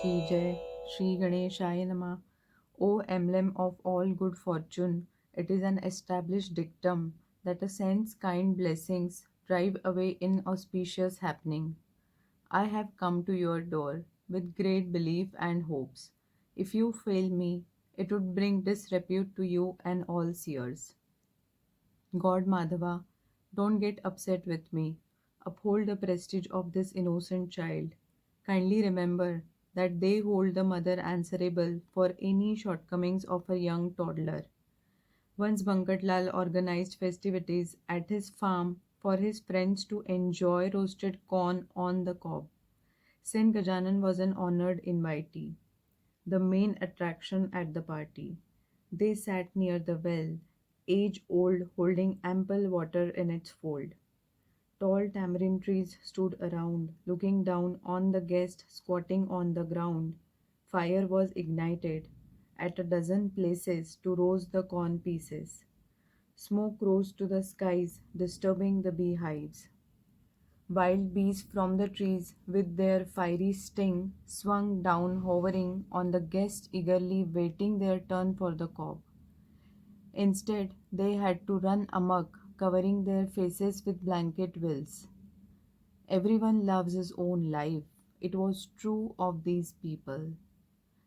Ki Jai, Shree Gajanan, O emblem of all good fortune, it is an established dictum that a saint's kind blessings drive away inauspicious happening. I have come to your door with great belief and hopes. If you fail me, it would bring disrepute to you and all seers. God Madhava, don't get upset with me. Uphold the prestige of this innocent child. Kindly remember that they hold the mother answerable for any shortcomings of a young toddler. Once Bankatlal organized festivities at his farm for his friends to enjoy roasted corn on the cob. Saint Gajanan was an honored invitee, the main attraction at the party. They sat near the well, age old, holding ample water in its fold. Tall tamarind trees stood around, looking down on the guest squatting on the ground. Fire was ignited at a dozen places to roast the corn pieces. Smoke rose to the skies, disturbing the beehives. Wild bees from the trees, with their fiery sting, swung down, hovering on the guests, eagerly waiting their turn for the cob. Instead, they had to run amok, covering their faces with blanket wills. Everyone loves his own life. It was true of these people.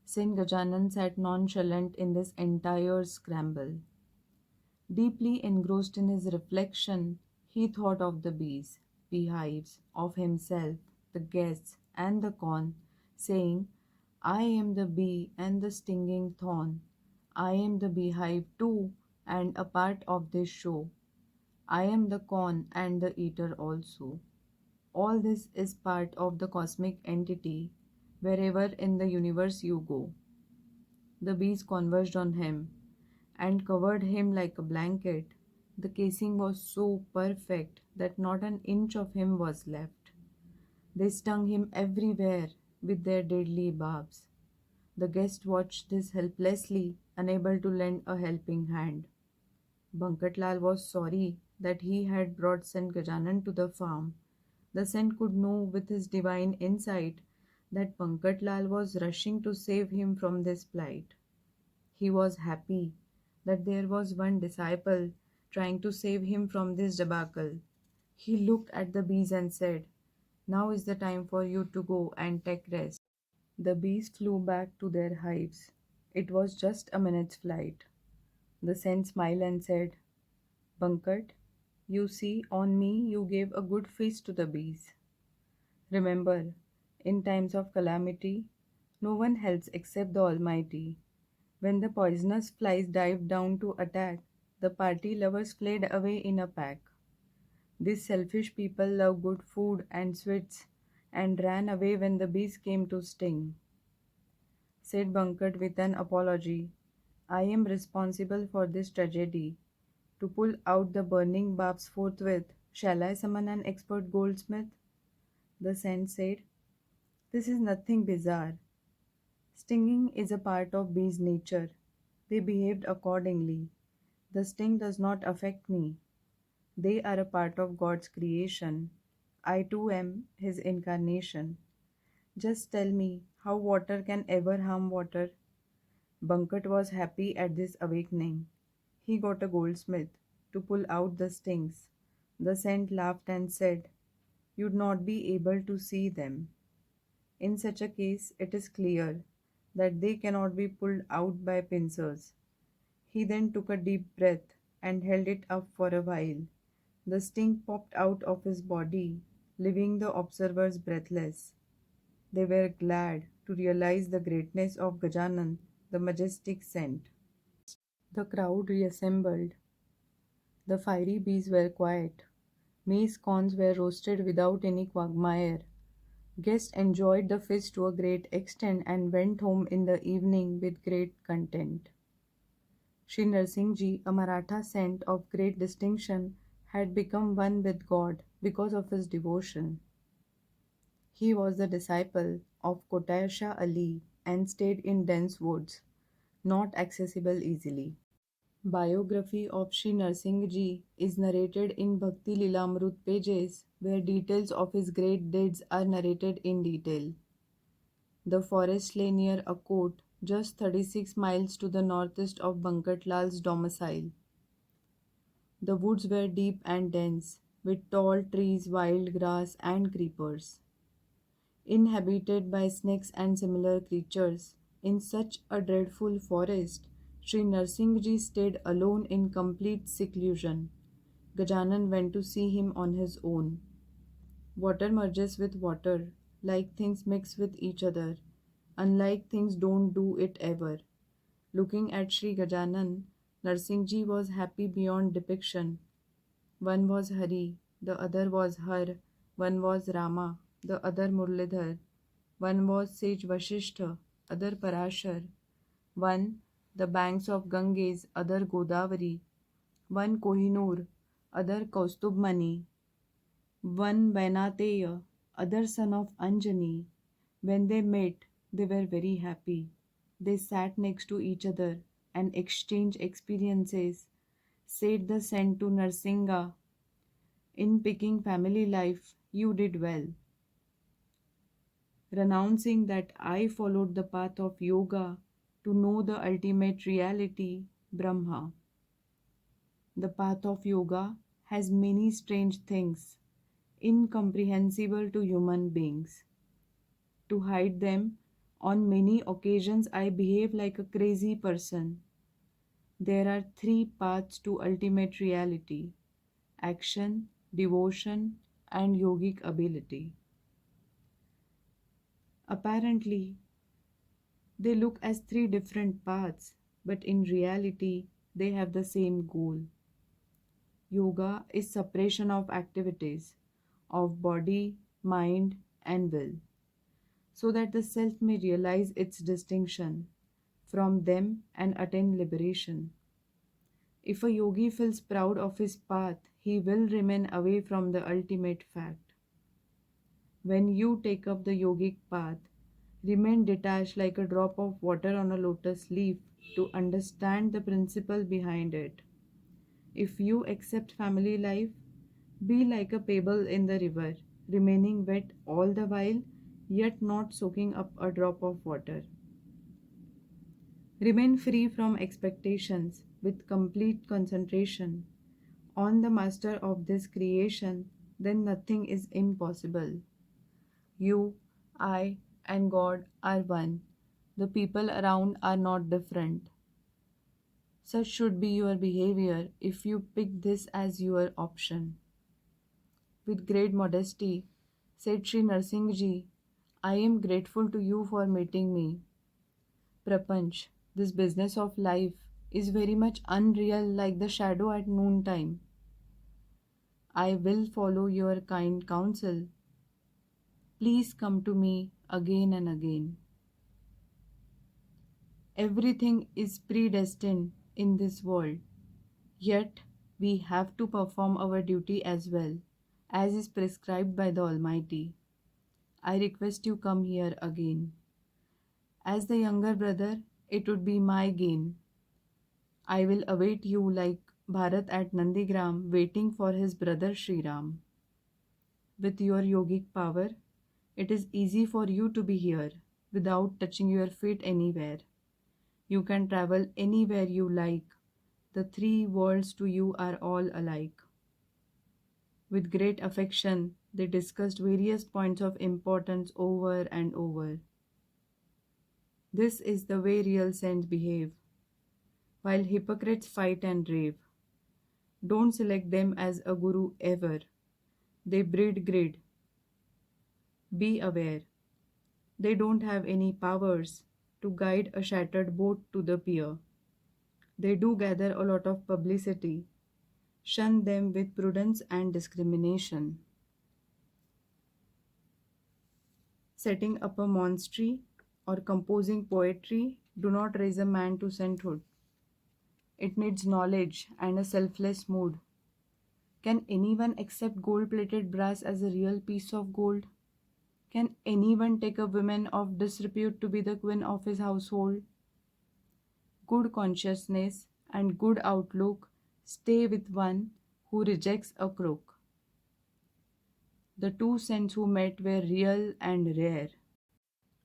Saint Gajanan sat nonchalant in this entire scramble. Deeply engrossed in his reflection, he thought of the beehives, of himself, the guests, and the corn, saying, I am the bee and the stinging thorn. I am the beehive too, and a part of this show. I am the corn and the eater also. All this is part of the cosmic entity wherever in the universe you go. The bees converged on him and covered him like a blanket. The casing was so perfect that not an inch of him was left. They stung him everywhere with their deadly barbs. The guest watched this helplessly, unable to lend a helping hand. Bankatlal was sorry that he had brought Saint Gajanan to the farm. The saint could know with his divine insight that Bankatlal was rushing to save him from this plight. He was happy that there was one disciple trying to save him from this debacle. He looked at the bees and said, Now is the time for you to go and take rest. The bees flew back to their hives. It was just a minute's flight. The saint smiled and said, Bankat, you see, on me you gave a good feast to the bees. Remember, in times of calamity, no one helps except the Almighty. When the poisonous flies dived down to attack, the party lovers fled away in a pack. These selfish people love good food and sweets and ran away when the bees came to sting. Said Bankat with an apology, I am responsible for this tragedy. To pull out the burning barbs forthwith, shall I summon an expert goldsmith? The saint said, This is nothing bizarre. Stinging is a part of bees' nature. They behaved accordingly. The sting does not affect me. They are a part of God's creation. I too am His incarnation. Just tell me how water can ever harm water. Bankat was happy at this awakening. He got a goldsmith to pull out the stings. The saint laughed and said, You'd not be able to see them. In such a case, it is clear that they cannot be pulled out by pincers. He then took a deep breath and held it up for a while. The sting popped out of his body, leaving the observers breathless. They were glad to realize the greatness of Gajanan, the majestic saint. The crowd reassembled. The fiery bees were quiet. Maize corns were roasted without any quagmire. Guests enjoyed the feast to a great extent and went home in the evening with great content. Sri Narsingh a Maratha saint of great distinction, had become one with God because of his devotion. He was the disciple of Kotaya Shah Ali and stayed in dense woods, not accessible easily. Biography of Sri Narsingh is narrated in Bhakti Lilamrut pages where details of his great deeds are narrated in detail. The forest lay near a court just 36 miles to the northeast of Bankatlal's domicile. The woods were deep and dense, with tall trees, wild grass, and creepers. Inhabited by snakes and similar creatures, in such a dreadful forest, Sri Narsingji stayed alone in complete seclusion. Gajanan went to see him on his own. Water merges with water, like things mix with each other, unlike things don't do it ever. Looking at Sri Gajanan, Narsingji was happy beyond depiction. One was Hari, the other was Har, one was Rama, the other Murlidhar, one was sage Vasishtha, other Parashar, one the banks of Ganges, other Godavari, one Kohinoor, other Kaustubmani, one Vainateya, other son of Anjani. When they met, they were very happy. They sat next to each other and exchanged experiences. Said the saint to Narsinga, in picking family life, you did well. Renouncing that I followed the path of yoga to know the ultimate reality, Brahma. The path of yoga has many strange things, incomprehensible to human beings. To hide them, on many occasions I behave like a crazy person. There are three paths to ultimate reality: action, devotion, and yogic ability. Apparently, they look as three different paths, but in reality, they have the same goal. Yoga is separation of activities of body, mind, and will, so that the self may realize its distinction from them and attain liberation. If a yogi feels proud of his path, he will remain away from the ultimate fact. When you take up the yogic path, remain detached like a drop of water on a lotus leaf to understand the principle behind it. If you accept family life, be like a pebble in the river, remaining wet all the while, yet not soaking up a drop of water. Remain free from expectations with complete concentration on the master of this creation, then nothing is impossible. You, I, and God are one. The people around are not different. Such should be your behavior if you pick this as your option. With great modesty, said Sri Narsingji, I am grateful to you for meeting me. Prapanch, this business of life, is very much unreal like the shadow at noontime. I will follow your kind counsel. Please come to me again and again. Everything is predestined in this world, yet we have to perform our duty as well, as is prescribed by the Almighty. I request you come here again. As the younger brother, it would be my gain. I will await you like Bharat at Nandigram waiting for his brother Sri Ram. With your yogic power, it is easy for you to be here without touching your feet anywhere. You can travel anywhere you like. The three worlds to you are all alike. With great affection, they discussed various points of importance over and over. This is the way real saints behave, while hypocrites fight and rave. Don't select them as a guru ever. They breed greed. Be aware. They don't have any powers to guide a shattered boat to the pier. They do gather a lot of publicity. Shun them with prudence and discrimination. Setting up a monastery or composing poetry do not raise a man to sainthood. It needs knowledge and a selfless mood. Can anyone accept gold plated brass as a real piece of gold? Can anyone take a woman of disrepute to be the queen of his household? Good consciousness and good outlook stay with one who rejects a crook. The two saints who met were real and rare.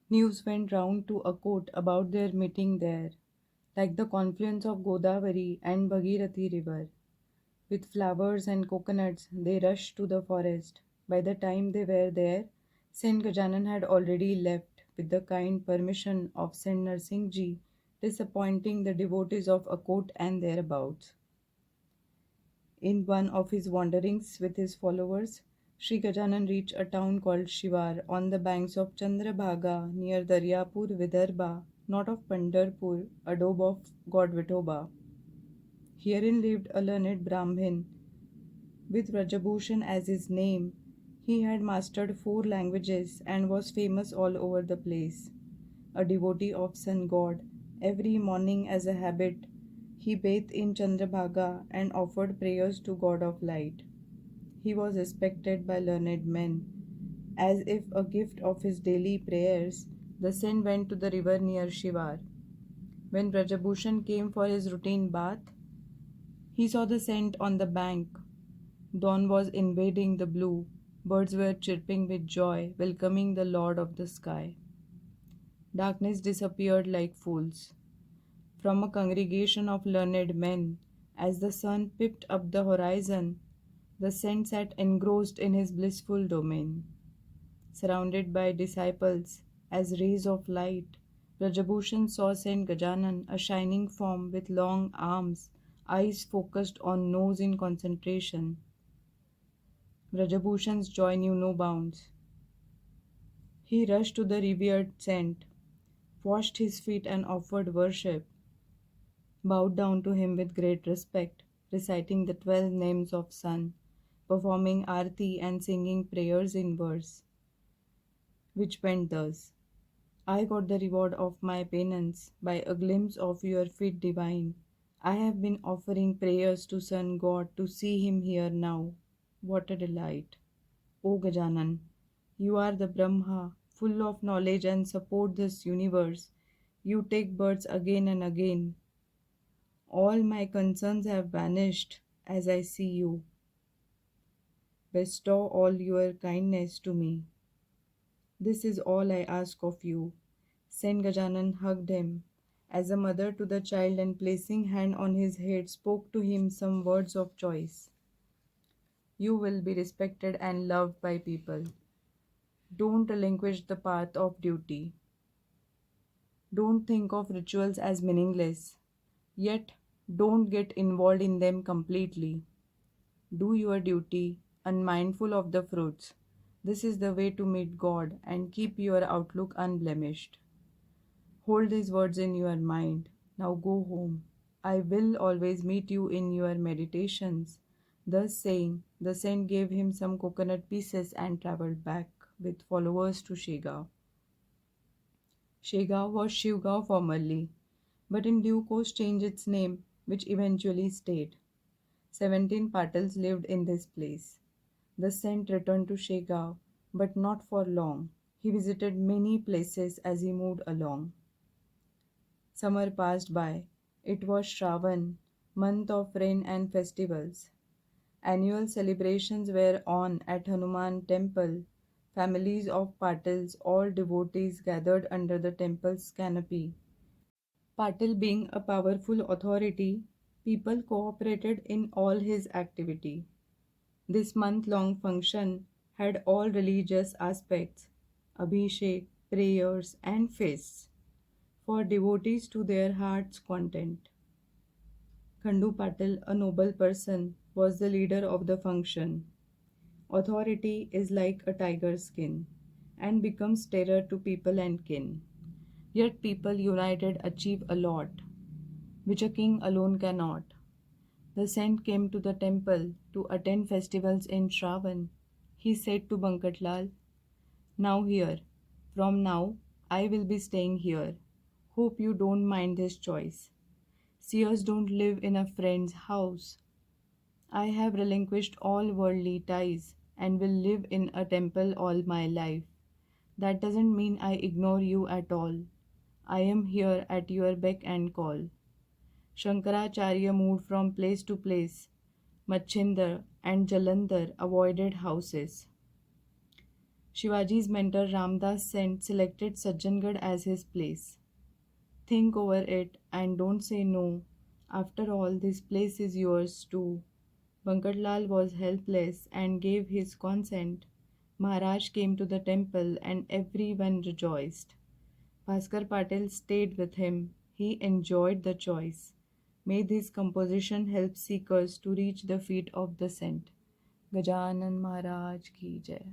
News went round to Akot about their meeting there, like the confluence of Godavari and Bhagirathi river. With flowers and coconuts, they rushed to the forest. By the time they were there, Saint Gajanan had already left, with the kind permission of Saint Narsingh Ji, disappointing the devotees of Akot and thereabouts. In one of his wanderings with his followers, Sri Gajanan reached a town called Shivar on the banks of Chandrabhaga near Daryapur, Vidarbha, not of Pandharpur, adobe of God Vithoba. Herein lived a learned Brahmin with Rajabhushan as his name. He had mastered 4 languages and was famous all over the place. A devotee of sun god, every morning as a habit, he bathed in Chandrabhaga and offered prayers to God of light. He was respected by learned men. As if a gift of his daily prayers, the saint went to the river near Shivar. When Brajabhushan came for his routine bath, he saw the saint on the bank. Dawn was invading the blue. Birds were chirping with joy, welcoming the Lord of the sky. Darkness disappeared like fools. From a congregation of learned men, as the sun peeped up the horizon, the saint sat engrossed in his blissful domain. Surrounded by disciples as rays of light, Rajabhushan saw Saint Gajanan, a shining form with long arms, eyes focused on nose in concentration. Rajabhushan's joy knew no bounds. He rushed to the revered saint, washed his feet and offered worship, bowed down to him with great respect, reciting the 12 names of Sun, performing arti and singing prayers in verse, which went thus: I got the reward of my penance by a glimpse of your feet divine. I have been offering prayers to Sun God to see him here now. What a delight! O Gajanan, you are the Brahma, full of knowledge and support this universe. You take births again and again. All my concerns have vanished as I see you. Bestow all your kindness to me. This is all I ask of you. Saint Gajanan hugged him as a mother to the child and placing hand on his head spoke to him some words of choice. You will be respected and loved by people. Don't relinquish the path of duty. Don't think of rituals as meaningless. Yet, don't get involved in them completely. Do your duty, unmindful of the fruits. This is the way to meet God and keep your outlook unblemished. Hold these words in your mind. Now go home. I will always meet you in your meditations. Thus saying, the saint gave him some coconut pieces and travelled back with followers to Shega. Shega was Shivgaon formerly, but in due course changed its name, which eventually stayed. 17 Patils lived in this place. The saint returned to Shega, but not for long. He visited many places as he moved along. Summer passed by. It was Shravan, month of rain and festivals. Annual celebrations were on at Hanuman temple. Families of Patils, all devotees gathered under the temple's canopy. Patil being a powerful authority, people cooperated in all his activity. This month-long function had all religious aspects, abhishek, prayers and feasts, for devotees to their heart's content. Khandu Patil, a noble person, was the leader of the function. Authority is like a tiger's skin and becomes terror to people and kin. Yet people united achieve a lot, which a king alone cannot. The saint came to the temple to attend festivals in Shravan. He said to Bankatlal, now here, from now, I will be staying here. Hope you don't mind this choice. Seers don't live in a friend's house. I have relinquished all worldly ties and will live in a temple all my life. That doesn't mean I ignore you at all. I am here at your beck and call. Shankaracharya moved from place to place. Machindra and Jalandhar avoided houses. Shivaji's mentor Ramdas Sent selected Sajjangarh as his place. Think over it and don't say no. After all, this place is yours too. Bankatlal was helpless and gave his consent. Maharaj came to the temple and everyone rejoiced. Bhaskar Patil stayed with him. He enjoyed the choice. May this composition help seekers to reach the feet of the saint. Gajanan Maharaj ki jai.